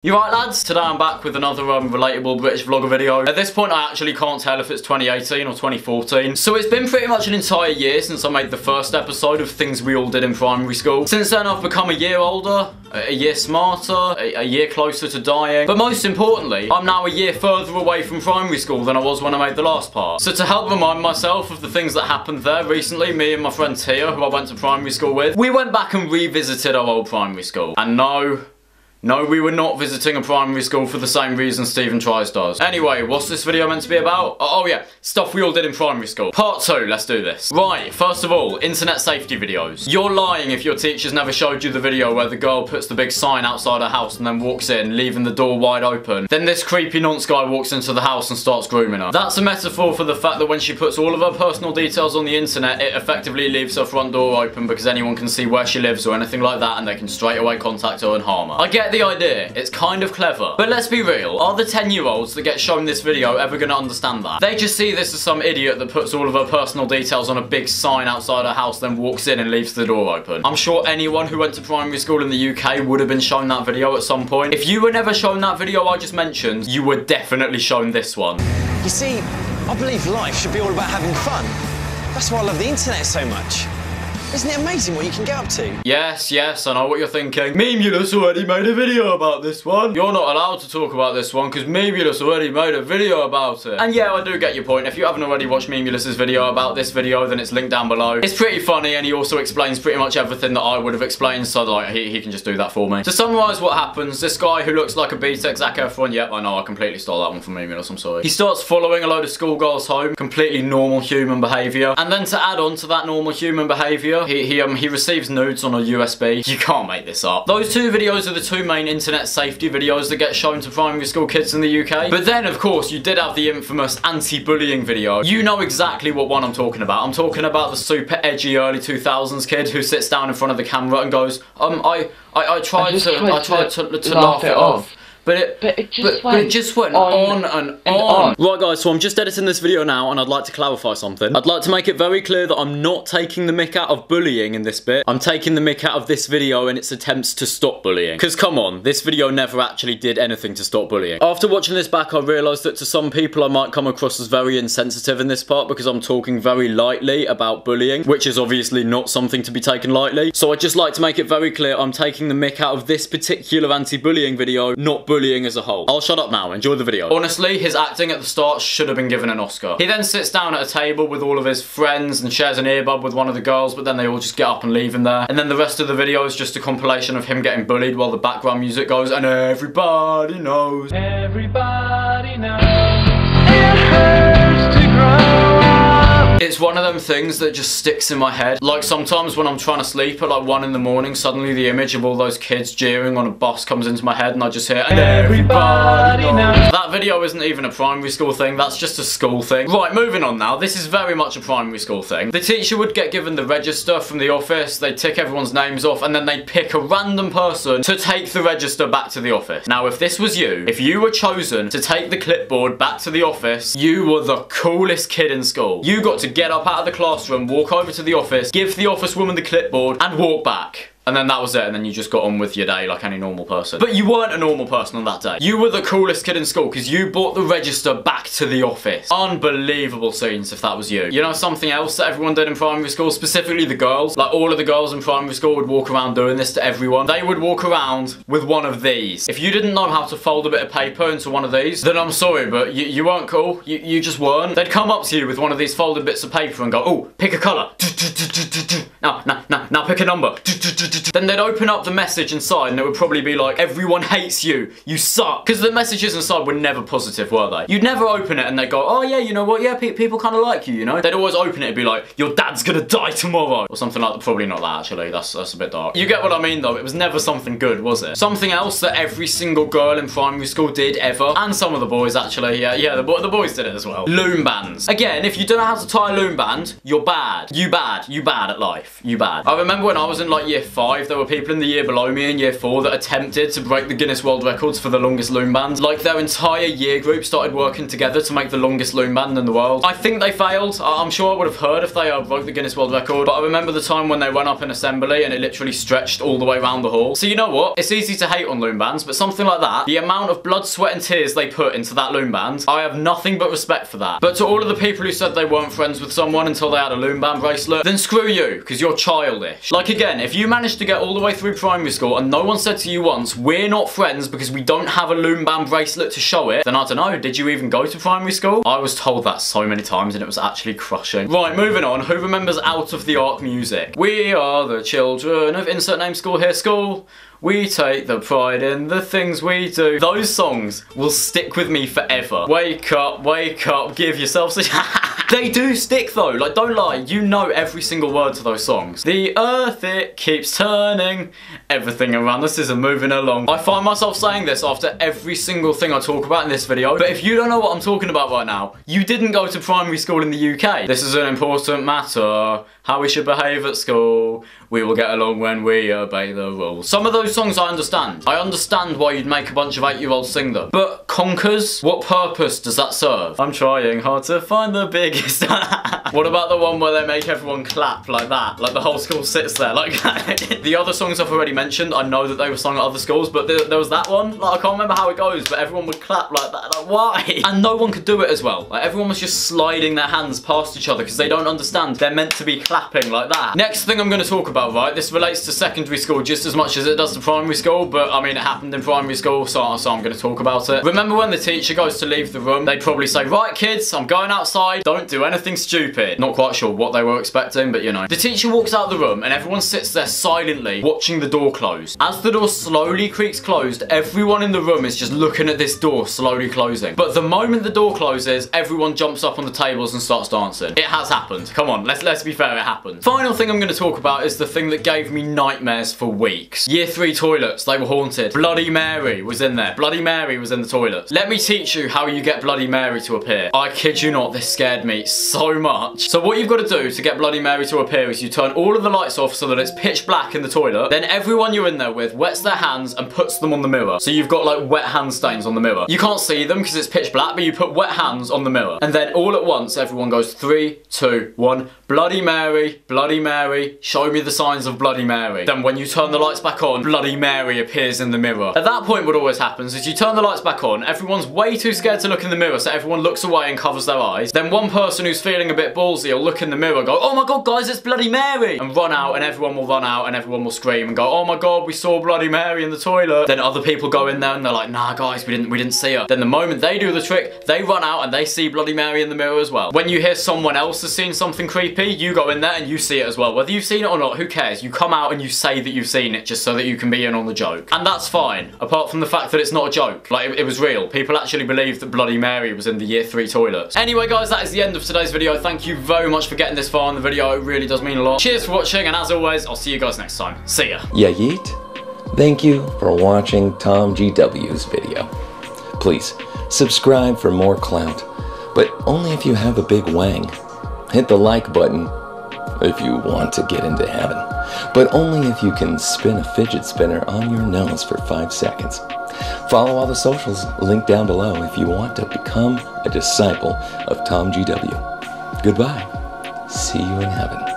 You right, lads? Today I'm back with another relatable British vlogger video. At this point I actually can't tell if it's 2018 or 2014. So it's been pretty much an entire year since I made the first episode of things we all did in primary school. Since then I've become a year older, a year smarter, a year closer to dying. But most importantly, I'm now a year further away from primary school than I was when I made the last part. So to help remind myself of the things that happened there recently, me and my friend Tia, who I went to primary school with, we went back and revisited our old primary school. And no, we were not visiting a primary school for the same reason Stephen tries does. Anyway, what's this video meant to be about? Oh yeah, stuff we all did in primary school. Part 2, let's do this. Right, first of all, internet safety videos. You're lying if your teachers never showed you the video where the girl puts the big sign outside her house and then walks in, leaving the door wide open. Then this creepy nonce guy walks into the house and starts grooming her. That's a metaphor for the fact that when she puts all of her personal details on the internet, it effectively leaves her front door open because anyone can see where she lives or anything like that and they can straight away contact her and harm her. I get the idea, it's kind of clever, but let's be real, are the 10-year-olds that get shown this video ever gonna understand that? They just see this as some idiot that puts all of her personal details on a big sign outside her house, then walks in and leaves the door open. I'm sure anyone who went to primary school in the UK would have been shown that video at some point. If you were never shown that video I just mentioned, you were definitely shown this one. You see, I believe life should be all about having fun. That's why I love the internet so much. Isn't it amazing what you can get up to? Yes, I know what you're thinking. Memulus already made a video about this one. You're not allowed to talk about this one because Memulus already made a video about it. And yeah, I do get your point. If you haven't already watched Memulus's video about this video, then it's linked down below. It's pretty funny and he also explains pretty much everything that I would have explained, so like he can just do that for me. To summarise what happens, this guy who looks like a BTEC Zac Efron, yep, I know, I completely stole that one from Memulus, I'm sorry. He starts following a load of schoolgirls home, completely normal human behaviour. And then to add on to that normal human behaviour, he receives nudes on a USB. You can't make this up. Those two videos are the two main internet safety videos that get shown to primary school kids in the UK. But then, of course, you did have the infamous anti-bullying video. You know exactly what one I'm talking about. I'm talking about the super edgy early 2000s kid who sits down in front of the camera and goes, I tried to laugh it off. But it just went on and on. Right guys, so I'm just editing this video now and I'd like to clarify something. I'd like to make it very clear that I'm not taking the mick out of bullying in this bit. I'm taking the mick out of this video and its attempts to stop bullying. Because come on, this video never actually did anything to stop bullying. After watching this back, I realised that to some people I might come across as very insensitive in this part because I'm talking very lightly about bullying, which is obviously not something to be taken lightly. So I'd just like to make it very clear I'm taking the mick out of this particular anti-bullying video, not bullying as a whole. I'll shut up now, enjoy the video. Honestly, his acting at the start should have been given an Oscar. He then sits down at a table with all of his friends and shares an earbud with one of the girls, but then they all just get up and leave him there. And then the rest of the video is just a compilation of him getting bullied while the background music goes, and everybody knows. Everybody knows. It hurts to grow up. It's one of them things that just sticks in my head. Like sometimes when I'm trying to sleep at like 1 in the morning, suddenly the image of all those kids jeering on a bus comes into my head and I just hear, and everybody knows. That video isn't even a primary school thing, that's just a school thing. Right, moving on now. This is very much a primary school thing. The teacher would get given the register from the office, they'd tick everyone's names off, and then they'd pick a random person to take the register back to the office. Now, if this was you, if you were chosen to take the clipboard back to the office, you were the coolest kid in school. You got to get up out of the classroom, walk over to the office, give the office woman the clipboard, and walk back. And then that was it, and then you just got on with your day like any normal person. But you weren't a normal person on that day. You were the coolest kid in school because you brought the register back to the office. Unbelievable scenes if that was you. You know something else that everyone did in primary school, specifically the girls? Like all of the girls in primary school would walk around doing this to everyone. They would walk around with one of these. If you didn't know how to fold a bit of paper into one of these, then I'm sorry, but you weren't cool. You just weren't. They'd come up to you with one of these folded bits of paper and go, oh, pick a colour. Now pick a number. Then they'd open up the message inside and it would probably be like, everyone hates you, you suck. Because the messages inside were never positive, were they? You'd never open it and they'd go, oh yeah, you know what, yeah, people kind of like you, you know? They'd always open it and be like, your dad's gonna die tomorrow. Or something like that. Probably not that, actually. That's a bit dark. You get what I mean, though? It was never something good, was it? Something else that every single girl in primary school did ever, and some of the boys, actually. Yeah, the boys did it as well. Loom bands. Again, if you don't know how to tie a loom band, you're bad. You bad at life. You bad. I remember when I was in like year 5, 5, there were people in the year below me in year 4 that attempted to break the Guinness World Records for the longest loom band. Like, their entire year group started working together to make the longest loom band in the world. I think they failed. I'm sure I would have heard if they broke the Guinness World Record, but I remember the time when they went up in assembly and it literally stretched all the way around the hall. So you know what? It's easy to hate on loom bands, but something like that, the amount of blood, sweat and tears they put into that loom band, I have nothing but respect for that. But to all of the people who said they weren't friends with someone until they had a loom band bracelet, then screw you, because you're childish. Like, again, if you managed to get all the way through primary school and no one said to you once, we're not friends because we don't have a loom band bracelet to show it, then I don't know, did you even go to primary school? I was told that so many times and it was actually crushing. Right, moving on. Who remembers Out of the Arc music? We are the children of insert name school here school. We take the pride in the things we do. Those songs will stick with me forever. Wake up, give yourself a They do stick though, like, don't lie, you know every single word to those songs. The earth, it keeps turning, everything around us is moving along. I find myself saying this after every single thing I talk about in this video, but if you don't know what I'm talking about right now, you didn't go to primary school in the UK. This is an important matter, how we should behave at school, we will get along when we obey the rules. Some of those songs I understand. I understand why you'd make a bunch of 8-year-olds sing them. But conkers, what purpose does that serve? I'm trying hard to find the biggest. What about the one where they make everyone clap like that? Like the whole school sits there like that. The other songs I've already mentioned, I know that they were sung at other schools, but there was that one. Like, I can't remember how it goes, but everyone would clap like that. Like, why? And no one could do it as well. Like, everyone was just sliding their hands past each other because they don't understand they're meant to be clapping like that. Next thing I'm going to talk about, right? This relates to secondary school just as much as it does to primary school, but I mean, it happened in primary school, so I'm going to talk about it. Remember when the teacher goes to leave the room, they'd probably say, right kids, I'm going outside, don't do anything stupid. Not quite sure what they were expecting, but you know. The teacher walks out the room and everyone sits there silently watching the door close. As the door slowly creaks closed, everyone in the room is just looking at this door slowly closing. But the moment the door closes, everyone jumps up on the tables and starts dancing. It has happened. Come on, let's be fair, it happened. Final thing I'm going to talk about is the thing that gave me nightmares for weeks. Year 3 toilets, they were haunted. Bloody Mary was in there. Bloody Mary was in the toilets. Let me teach you how you get Bloody Mary to appear. I kid you not, this scared me so much. So what you've got to do to get Bloody Mary to appear is you turn all of the lights off so that it's pitch black in the toilet. Then everyone you're in there with wets their hands and puts them on the mirror. So you've got like wet hand stains on the mirror. You can't see them because it's pitch black, but you put wet hands on the mirror. And then all at once, everyone goes 3, 2, 1. Bloody Mary, show me the signs of Bloody Mary. Then when you turn the lights back on, Bloody Mary appears in the mirror. At that point, what always happens is you turn the lights back on, everyone's way too scared to look in the mirror, so everyone looks away and covers their eyes. Then one person who's feeling a bit ballsy will look in the mirror, go, oh my god guys, it's Bloody Mary! And run out, and everyone will run out, and everyone will scream and go, oh my god, we saw Bloody Mary in the toilet. Then other people go in there and they're like, nah guys, we didn't see her. Then the moment they do the trick, they run out and they see Bloody Mary in the mirror as well. When you hear someone else has seen something creepy, you go in there and you see it as well. Whether you've seen it or not, who cares? You come out and you say that you've seen it just so that you can be in on the joke. And that's fine, apart from the fact that it's not a joke. Like, it was real. People actually believed that Bloody Mary was in the year 3 toilets. Anyway guys, that is the end of today's video. Thank you very much for getting this far in the video. It really does mean a lot. Cheers for watching, and as always, I'll see you guys next time. See ya. Yeah, yeet. Thank you for watching TomGW's video. Please, subscribe for more clout, but only if you have a big wang. Hit the like button if you want to get into heaven, but only if you can spin a fidget spinner on your nose for 5 seconds. Follow all the socials linked down below if you want to become a disciple of TomGW. Goodbye. See you in heaven.